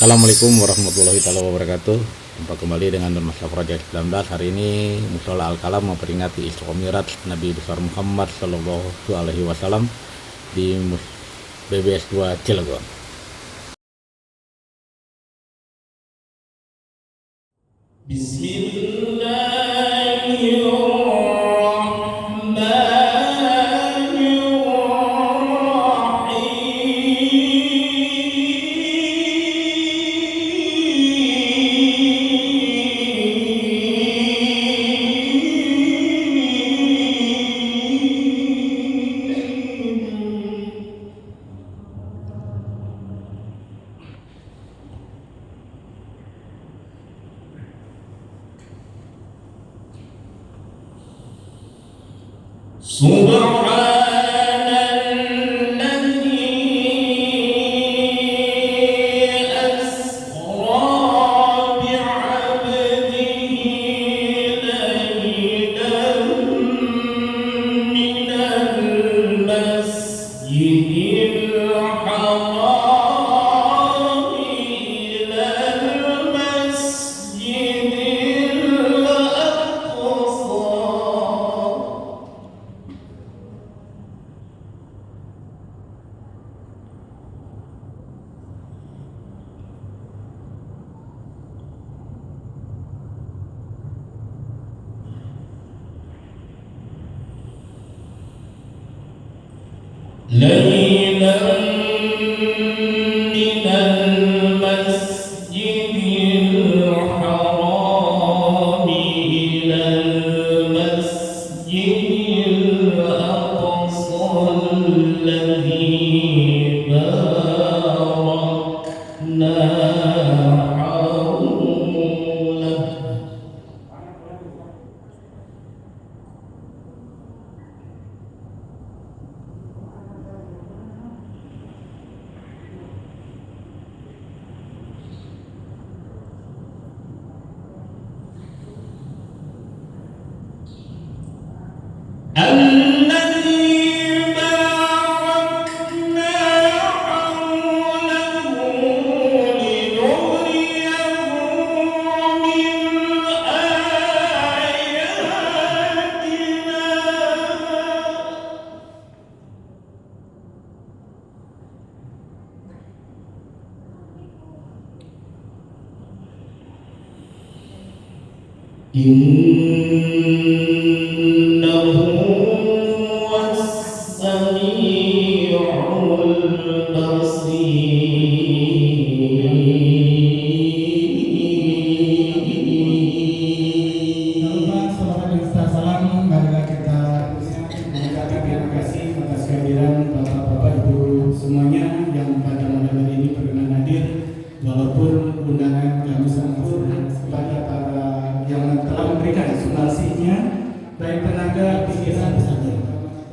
Assalamualaikum warahmatullahi wabarakatuh. Jumpa kembali dengan Nur Mas Project 19. Hari ini Mushola Al-Kalam memperingati Isra Mi'raj Nabi besar Muhammad Sallallahu Alaihi Wasallam di BBS 2 Cilegon.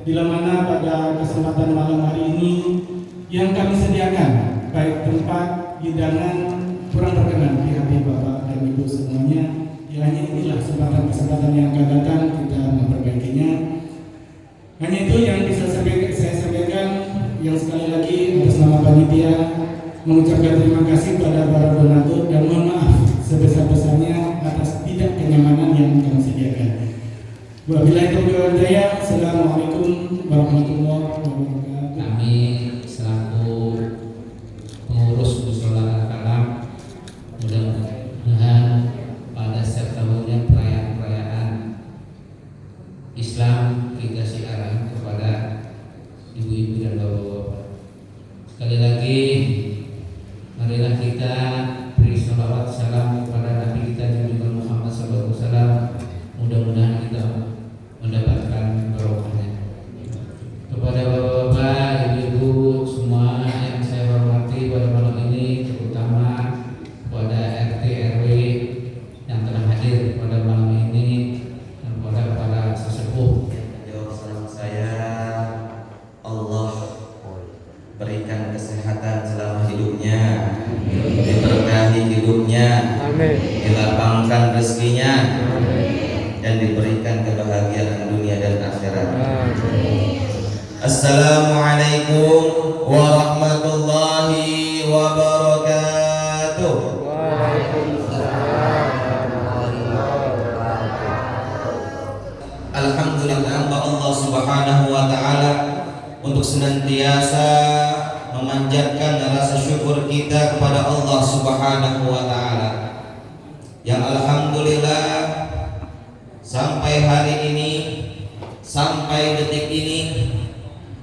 Bila mana pada kesempatan malam hari ini yang kami sediakan baik tempat, hidangan kurang berkenan di hati Bapak dan Ibu semuanya, ya hanya inilah kesempatan yang akan datang kita memperbaikinya. Hanya itu yang bisa saya sampaikan. Yang sekali lagi atas nama panitia mengucapkan terima kasih pada para donatur dan mohon maaf sebesar-besarnya atas tidak kenyamanan yang kami sediakan. Wabillahi taufiq wal hidayah. Assalamualaikum warahmatullahi wabarakatuh. Kami selaku pengurus Mushola Al-Kalam mudah-mudahan pada setiap tahunnya perayaan Islam kita siarkan kepada ibu-ibu dan bapak-bapak. Sekali lagi marilah kita beri sholawat salam kepada Nabi kita Nabi Muhammad SAW. Mudah-mudahan kita mendapatkan barokahnya. Kepada bapak-bapak, ibu-ibu semua yang saya hormati pada malam ini, terutama kepada RT RW yang telah hadir pada malam ini dan kepada para sesepuh. Jawab salam saya, Allah berikan kesehatan selama hidupnya, diberkahi hidupnya, dilapangkan rezekinya, dan diberikan kebahagiaan dunia dan akhirat. Assalamualaikum warahmatullahi wabarakatuh. wa ta'ala untuk senantiasa memanjatkan rasa syukur kita kepada Allah Subhanahu wa ta'ala yang alhamdulillah sampai hari ini, sampai detik ini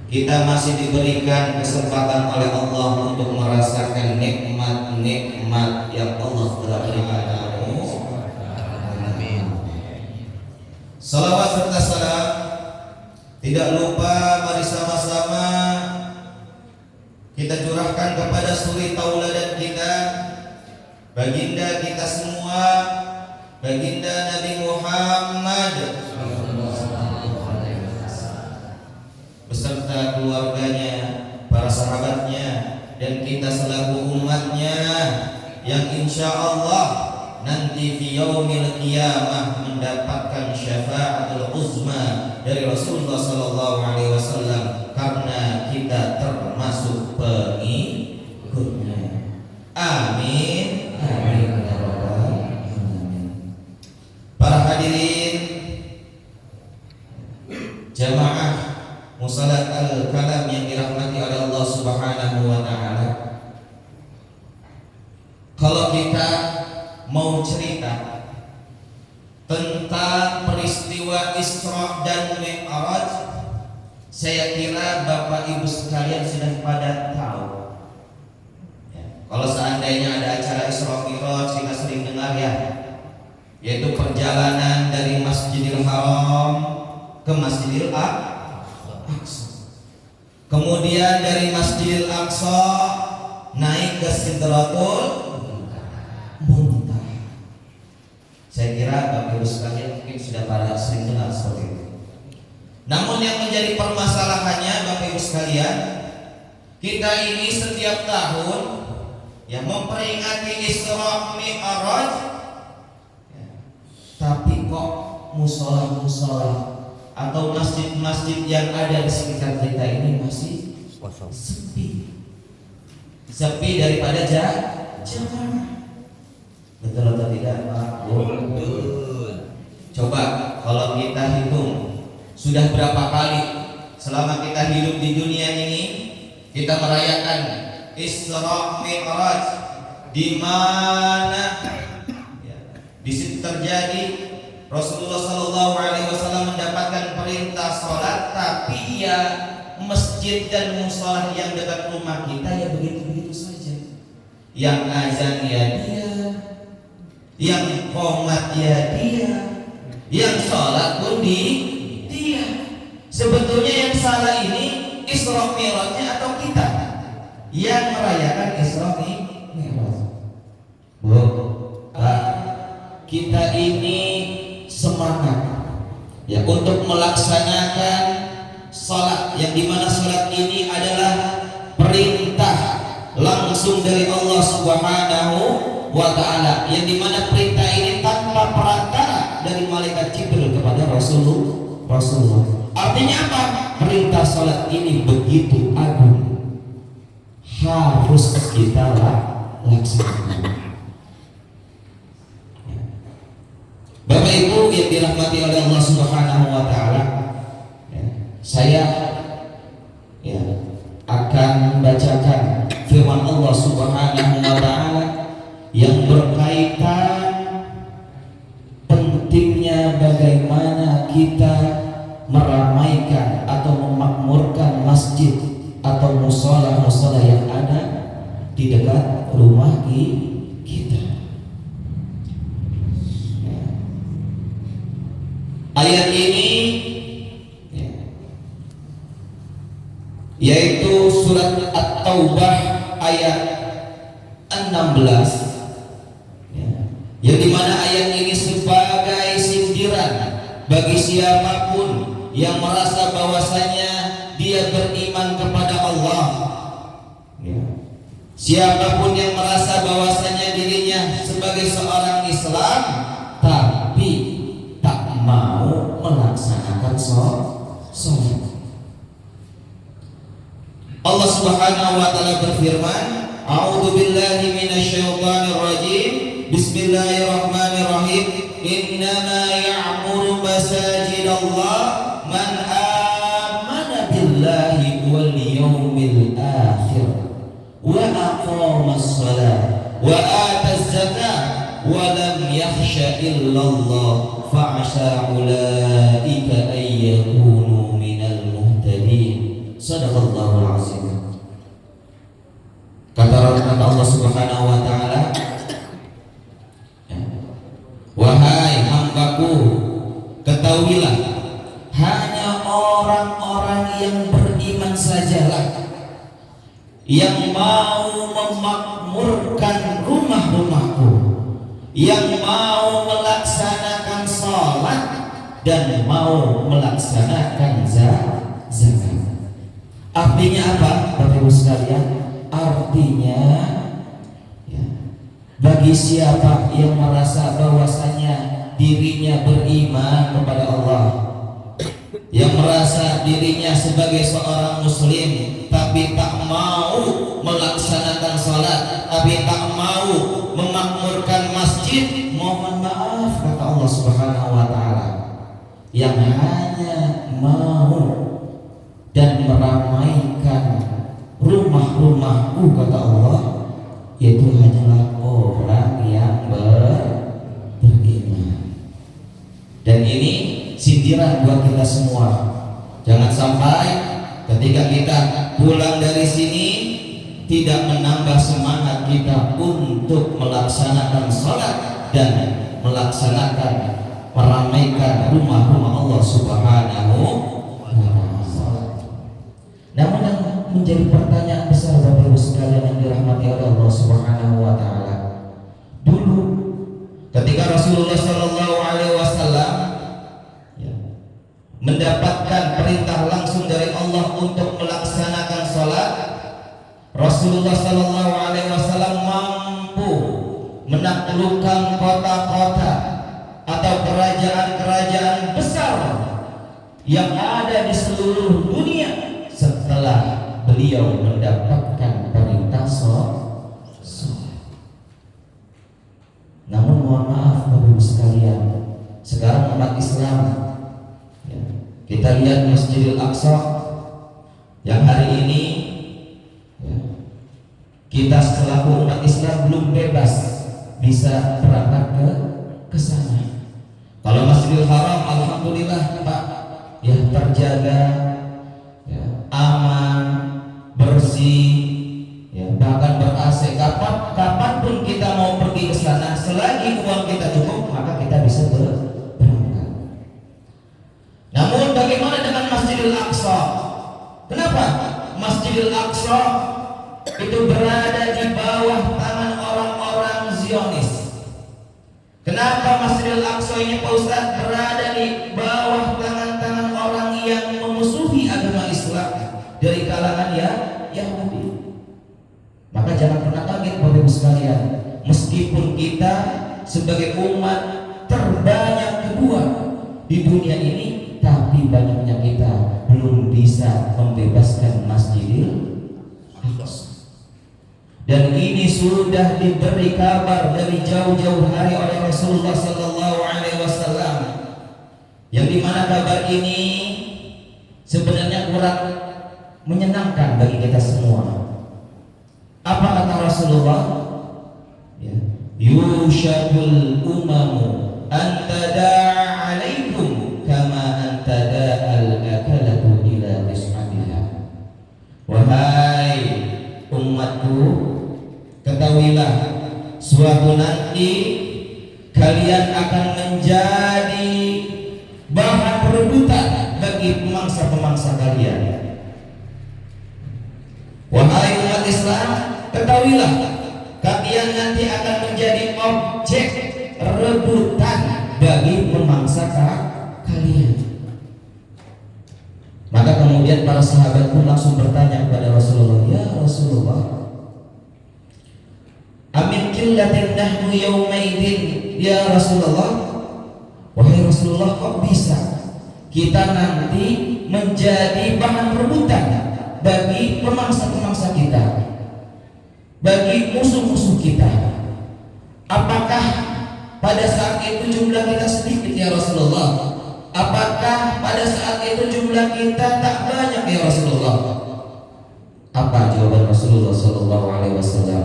kita masih diberikan kesempatan oleh Allah untuk merasakan nikmat-nikmat yang Allah telah berikan. Amin. Salawat serta salam tidak lupa mari sama-sama kita curahkan kepada suri tauladan kita, baginda kita semua, baginda Nabi Muhammad beserta keluarganya, para sahabatnya, dan kita selaku umatnya yang insya Allah nanti fi yaumil qiyamah mendapatkan syafaatul uzma dari Rasulullah sallallahu alaihi wasallam karena kita termasuk pengikutnya. Amin. Amin ya rabbal alamin. Para hadirin jamaah Musalat al-kalam yang dirahmati oleh Allah Subhanahu wa ta'ala, kalau kita mau cerita tentang peristiwa Isra dan Mi'raj, saya kira Bapak Ibu sekalian sudah pada tahu ya. Kalau seandainya ada acara Isra Mi'raj, kita sering dengar ya, yaitu perjalanan dari Masjidil Haram ke Masjidil Aqsa. Kemudian dari Masjidil Aqsa naik ke Sidratul Muntaha. Saya kira Bapak Ibu sekalian mungkin sudah pada sering dengar seperti itu. Namun yang menjadi permasalahannya Bapak Ibu sekalian, kita ini setiap tahun yang memperingati Isra Mi'raj ya, tapi kok musola-musola atau masjid-masjid yang ada di sekitar kita ini masih sepi daripada jamaah. Betul atau tidak Pak? Betul. Coba kalau kita hitung sudah berapa kali selama kita hidup di dunia ini kita merayakan Isra Mi'raj, di mana ya, di situ terjadi Rasulullah Sallallahu Alaihi Wasallam mendapatkan perintah sholat, tapi ya masjid dan musola yang dekat rumah kita ya begitu-begitu saja. Yang azan ya dia, yang qomat ya dia, yang sholat pun dia. Sebetulnya yang salah ini Isra Mi'rajnya atau kita yang merayakan Isra Mi'raj? Bu, Pak, kita ini semangat ya untuk melaksanakan salat yang dimana salat ini adalah perintah langsung dari Allah Subhanahu wa ta'ala, yang dimana perintah ini tanpa perantara dari malaikat Jibril kepada Rasulullah. Artinya apa? Perintah salat ini begitu agung, harus kita laksanakan. Bapak Ibu yang dirahmati oleh Allah Subhanahu wa ta'ala ya, saya ya, akan membacakan firman Allah Subhanahu wa ta'ala yang berkaitan pentingnya bagaimana kita meramaikan atau memakmurkan masjid atau musola-musola yang ada di dekat rumah kita. Ayat ini yaitu surat At-Taubah ayat 16 yang dimana ayat ini sebagai sindiran bagi siapapun yang merasa bahwasanya dia beriman kepada Allah, siapapun yang merasa bahwasanya dirinya sebagai seorang Islam tapi mau melaksanakan sholat. Allah Subhanahu wa ta'ala berfirman, A'udzu billahi minasyaitonir rajim. Bismillahirrahmanirrahim. Innama ya'muru masajidallah man amana wal yawmil akhir wa aqama as-salat wa ata az-zakah wa lam yakhsha illa Allah fa'asa ulaika ay yakunu minal muhtadin. Shadaqallahul azim. Kata Allah Subhanahu wa taala, wahai hambaku, ketahuilah hanya orang-orang yang beriman sajalah yang mau memakmurkan rumah-rumahku, yang mau melaksanakan sholat dan mau melaksanakan zakat. Artinya apa, Bapak Ibu sekalian? Artinya ya, bagi siapa yang merasa bahwasanya dirinya beriman kepada Allah, yang merasa dirinya sebagai seorang muslim tapi tak mau melaksanakan salat, tapi tak mau memakmurkan masjid, mohon maaf kata Allah Subhanahu wa taala, yang hanya mau dan meramaikan rumah-rumahku kata Allah, yaitu hanyalah orang yang beriman. Dan ini sindiran buat kita semua. Jangan sampai ketika kita pulang dari sini tidak menambah semangat kita untuk melaksanakan sholat dan melaksanakan meramaikan rumah-rumah Allah Subhanahu wa ta'ala. Namun yang menjadi pertanyaan besar Bapak Ibu sekalian yang dirahmati oleh Allah Subhanahu wa ta'ala, dulu ketika Rasulullah Shallallahu alaihi wasallam mendapatkan perintah langsung dari Allah untuk melaksanakan sholat, Rasulullah Shallallahu alaihi wasallam mampu menaklukkan kota-kota atau kerajaan-kerajaan besar yang ada di seluruh dunia setelah beliau mendapatkan perintah sholat. Namun mohon maaf Bapak Ibu sekalian, sekarang umat Islam, kita lihat Masjidil Aqsa yang hari ini kita selaku umat Islam belum bebas bisa berangkat ke sana. Kalau Masjidil Haram alhamdulillah Pak ya terjaga, ya, aman, bersih, ya, bahkan ber-AC. Kapanpun kita mau pergi ke sana, selagi uang kita cukup maka kita bisa berangkat. Namun bagaimana dengan Masjidil Aqsa? Kenapa Masjidil Aqsa itu berada di bawah tangan orang-orang Zionis? Kenapa Masjidil Aqsa ini Pak Ustaz berada di bawah tangan-tangan orang yang memusuhi agama Islam dari kalangan Yahudi? Maka jangan pernah kaget Bapak Ibu sekalian, meskipun kita sebagai umat terbanyak kedua di dunia ini, tapi banyaknya kita belum bisa membebaskan Masjidil Aqsa. Dan ini sudah diberi kabar dari jauh-jauh hari oleh Rasulullah Sallallahu Alaihi Wasallam, yang dimana kabar ini sebenarnya kurang menyenangkan bagi kita semua. Apa kata Rasulullah? Ya. Yushakul umamu antada alaikum kama antada al-akalatu ila is'atiha. Wahai umatku, ketahuilah suatu nanti kalian akan menjadi bahan perebutan bagi pemangsa-pemangsa kalian. Wahai umat Islam, ketahuilah kalian nanti akan menjadi objek rebutan bagi pemangsa kalian. Maka kemudian para sahabat pun langsung bertanya kepada Rasulullah, ya Rasulullah, amin qillatin nahnu yaumaidin ya Rasulullah. Wahai Rasulullah, kok bisa kita nanti menjadi bahan rebutan bagi pemangsa-pemangsa kita, bagi musuh-musuh kita? Apakah pada saat itu jumlah kita sedikit ya Rasulullah? Apakah pada saat itu jumlah kita tak banyak ya Rasulullah? Apa jawaban Rasulullah Sallallahu Alaihi Wasallam?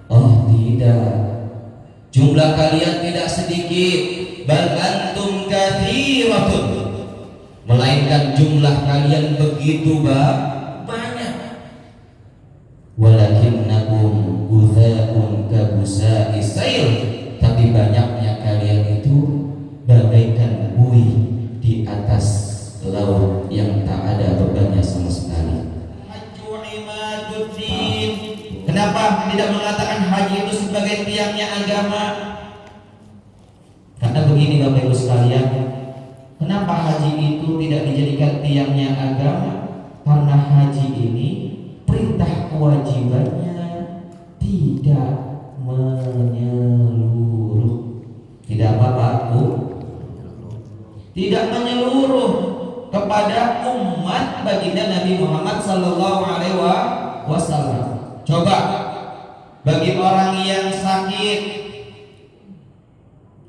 Oh tidak, jumlah kalian tidak sedikit, bal antum katsiratun, melainkan jumlah kalian begitu banyak. Walakinnakum guthaun kabusa'is sail, tapi banyaknya kalian itu bagaikan buih di atas laut yang tak ada bebannya sama sekali. Hajju imaduddin. Kenapa tidak mengatakan haji itu sebagai tiangnya agama? Karena begini Bapak Ibu sekalian, kenapa haji itu tidak dijadikan tiangnya agama? Karena haji ini perintah kewajibannya tidak menyeluruh. Tidak apa-apa, Bu? Tidak menyeluruh kepada umat baginda Nabi Muhammad sallallahu alaihi wasallam. Coba bagi orang yang sakit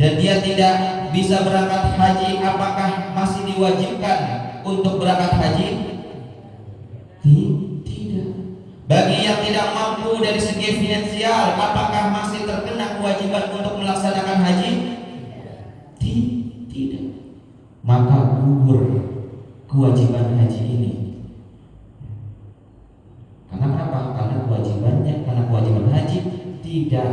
dan dia tidak bisa berangkat haji, apakah masih diwajibkan untuk berangkat haji? Tidak. Bagi yang tidak mampu dari segi finansial, apakah masih terkena kewajiban untuk melaksanakan haji? Tidak. Maka gugur kewajiban haji ini. Karena kenapa? Karena kewajiban haji tidak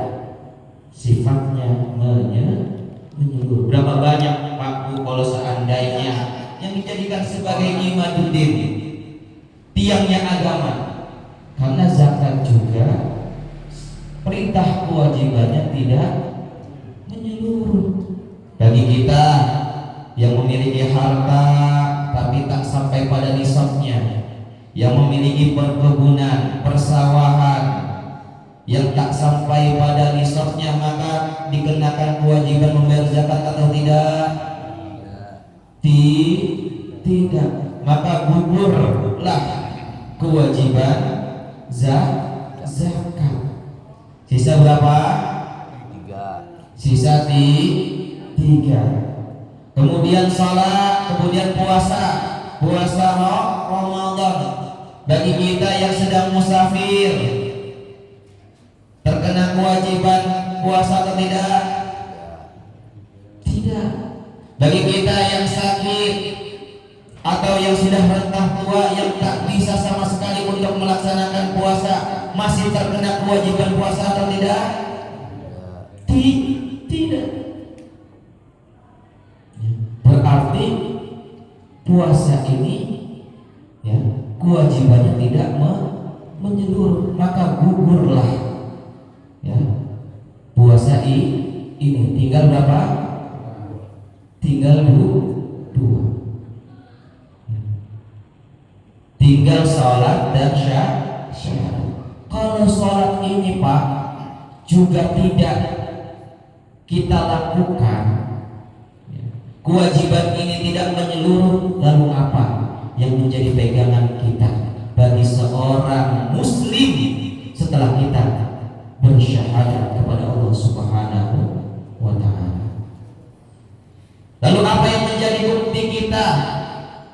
sifatnya menyeluruh. Berapa banyak Pak Bu kalau seandainya yang dijadikan sebagai imaduddin, tiangnya agama? Karena zakat juga perintah kewajibannya tidak menyeluruh. Bagi kita yang memiliki harta tapi tak sampai pada nisabnya, yang memiliki perkebunan, persawahan yang tak sampai pada nisabnya, maka dikenakan kewajiban membayar zakat atau tidak? Tidak. Maka gugurlah kewajiban zakat. Sisa berapa? 3. Sisa 3. Kemudian salat, kemudian puasa Ramadan. Bagi kita yang sedang musafir, terkena kewajiban puasa atau tidak? Tidak. Bagi kita yang sakit atau yang sudah rentah tua yang tak bisa sama sekali untuk melaksanakan puasa, masih terkena kewajiban puasa atau tidak? Tidak. Berarti puasa ini ya kewajibannya tidak menyeluruh, maka gugurlah ya puasa ini. Tinggal berapa? Tinggal 2. Tinggal sholat dan syahadat. Kalau sholat ini Pak juga tidak kita lakukan, kewajiban ini tidak menyeluruh, lalu apa yang menjadi pegangan kita bagi seorang muslim setelah kita bersyahadat kepada Allah Subhanahu wa ta'ala? Lalu apa yang menjadi bukti kita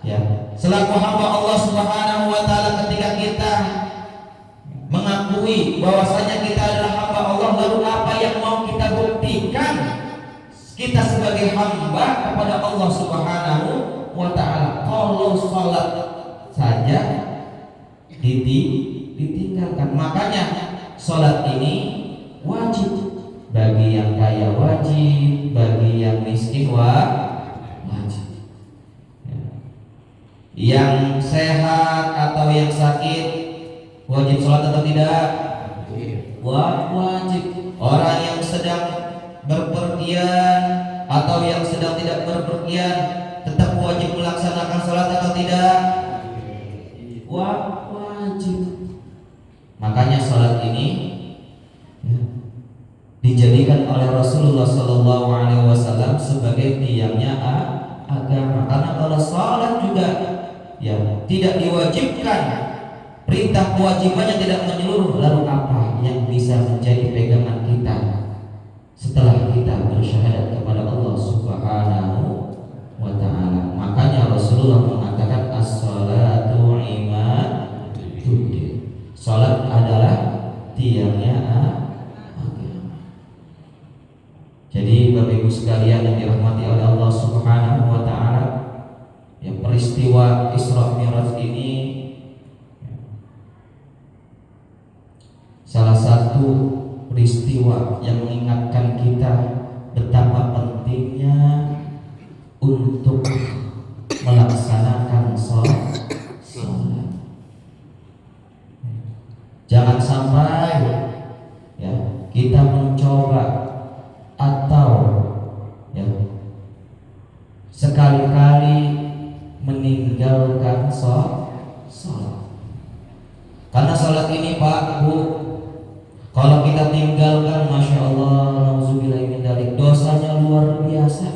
ya selaku hamba Allah Subhanahu wa ta'ala ketika kita mengakui bahwasanya kita adalah hamba Allah? Lalu apa yang mau kita buktikan kita sebagai hamba kepada Allah Subhanahu wa ta'ala? Kalau salat saja ditinggalkan. Makanya salat ini wajib. Bagi yang kaya wajib, bagi yang miskin wajib. Yang sehat atau yang sakit wajib salat atau tidak? Wajib. Orang yang sedang berpergian atau yang sedang tidak berpergian tetap wajib melaksanakan salat atau tidak? Wajib. Makanya salat ini dijadikan oleh Rasulullah Sallallahu Alaihi Wasallam sebagai tiangnya agama. Karena kalau salat juga ya tidak diwajibkan, perintah kewajibannya tidak menyeluruh, lalu apa yang bisa menjadi pegangan kita setelah kita bersyahadat kepada Allah Subhanahu wa ta'ala? Makanya Rasulullah mengatakan as-salatu imaduddin. satu peristiwa yang mengingatkan kita betapa pentingnya untuk melaksanakan sholat. Jangan sampai ya kita mencoba atau ya sekali-kali meninggalkan sholat. Karena sholat ini Pak Bu, kalau kita tinggalkan, masya Allah, nauzubillahi min dzalik, dosanya luar biasa.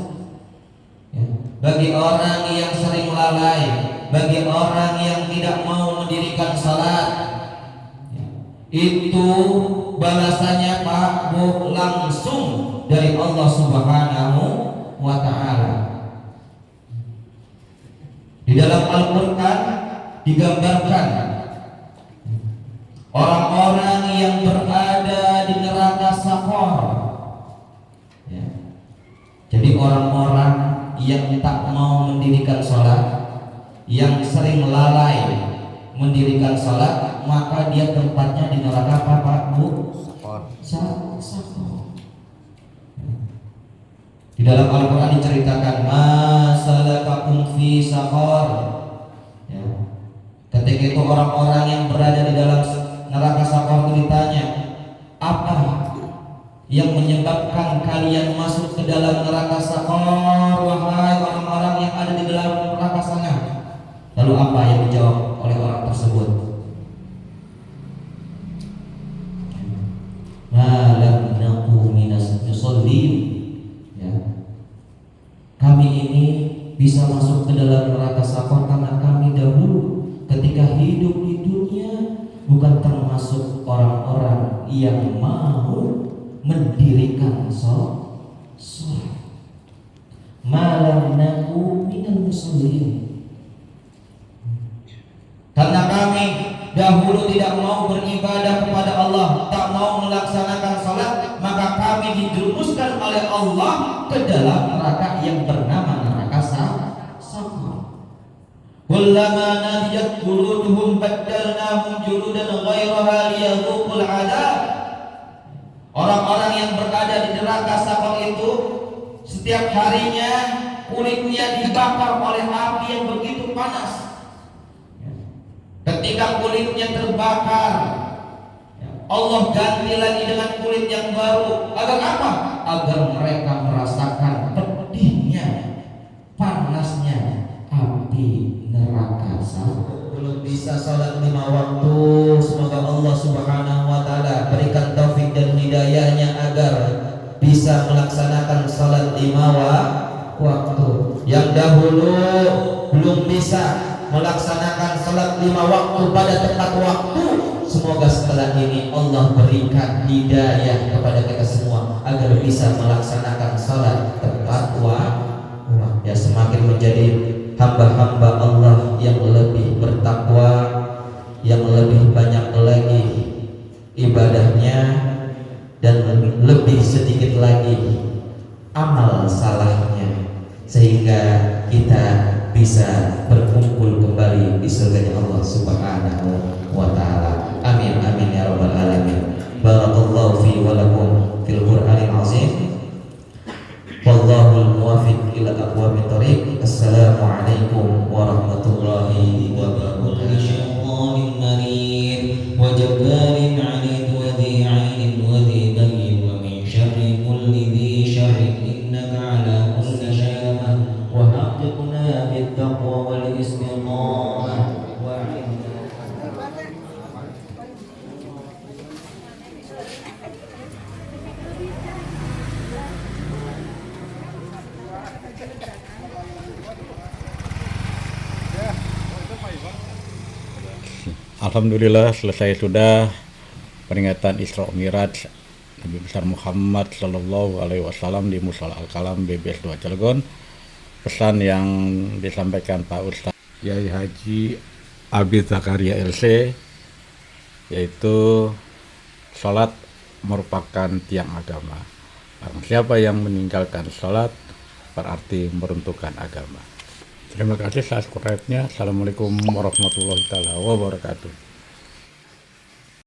Ya. Bagi orang yang sering lalai, bagi orang yang tidak mau mendirikan sholat, ya, itu balasannya Pak Bu langsung dari Allah Subhanahu wa Ta'ala. Di dalam Al-Quran digambarkan orang-orang yang berada di neraka Saqar. Ya. Jadi orang-orang yang tak mau mendirikan sholat, yang sering lalai mendirikan sholat, maka dia tempatnya di neraka apa Pak Bu? Saqar. Di dalam Al-Quran diceritakan masalakakum fi saqar. Ya. Ketika itu orang-orang yang berada di dalam neraka Saqar itu ditanya, apa yang menyebabkan kalian masuk ke dalam neraka Saqar, wahai orang-orang yang ada di dalam neraka sana? Lalu apa yang dijawab oleh orang tersebut? Lam naku minas musallin. Ya. Kami ini bisa masuk ke dalam neraka Saqar karena kami dahulu ketika hidup di dunia bukan termasuk orang-orang yang mau mendirikan sholat. Malam naku minal musallin. Karena kami dahulu tidak mau beribadah kepada Allah, tak mau melaksanakan sholat, maka kami dijerumuskan oleh Allah ke dalam neraka yang bernama neraka Saqar. Kullama nadiyat juluduhum baddalnahum juludan ghairaha liyadhuqul adab. Orang-orang yang berada di neraka Saqar itu setiap harinya kulitnya dibakar oleh api yang begitu panas. Ketika kulitnya terbakar, Allah ganti lagi dengan kulit yang baru. Agar apa? Agar mereka merasakan pedihnya, panasnya api neraka Saqar. Belum bisa sholat 5 waktu. Semoga Allah Subhanahu wa Ta'ala berikan taufik dan hidayahnya agar bisa melaksanakan sholat 5 waktu. Yang dahulu belum bisa melaksanakan sholat 5 waktu pada tepat waktu, semoga setelah ini Allah berikan hidayah kepada kita semua agar bisa melaksanakan sholat tepat waktu. Ya, semakin menjadi hamba-hamba Allah yang lebih bertakwa, yang lebih banyak lagi ibadahnya, dan lebih sedikit lagi amal salahnya, sehingga kita bisa berkumpul kembali di surganya Allah Subhanahu wa Ta'ala. Amin amin ya rabbal alamin. Barakallahu fi wa lakum fil Qur'anil azim. Wallahul muwaffiq ila aqwamit thoriq. Assalamualaikum warahmatullahi wabarakatuh. Wa jabbarin 'anid wa dhi 'ainin wa dhi bayyin wa min syarri kulli dhi syarrin innaka 'ala kulli syai'in wa haqqna bit-taqwa wal istiqamah wa 'inna. Alhamdulillah selesai sudah peringatan Isra Miraj Nabi besar Muhammad Sallallahu Alaihi Wasallam di Mushola Al-Kalam BBS 2 Cilegon. Pesan yang disampaikan Pak Ustadz Yai Haji Abid Zakaria LC, yaitu sholat merupakan tiang agama. Barang siapa yang meninggalkan sholat berarti meruntuhkan agama. Terima kasih, subscribe-nya. Assalamualaikum warahmatullahi wabarakatuh.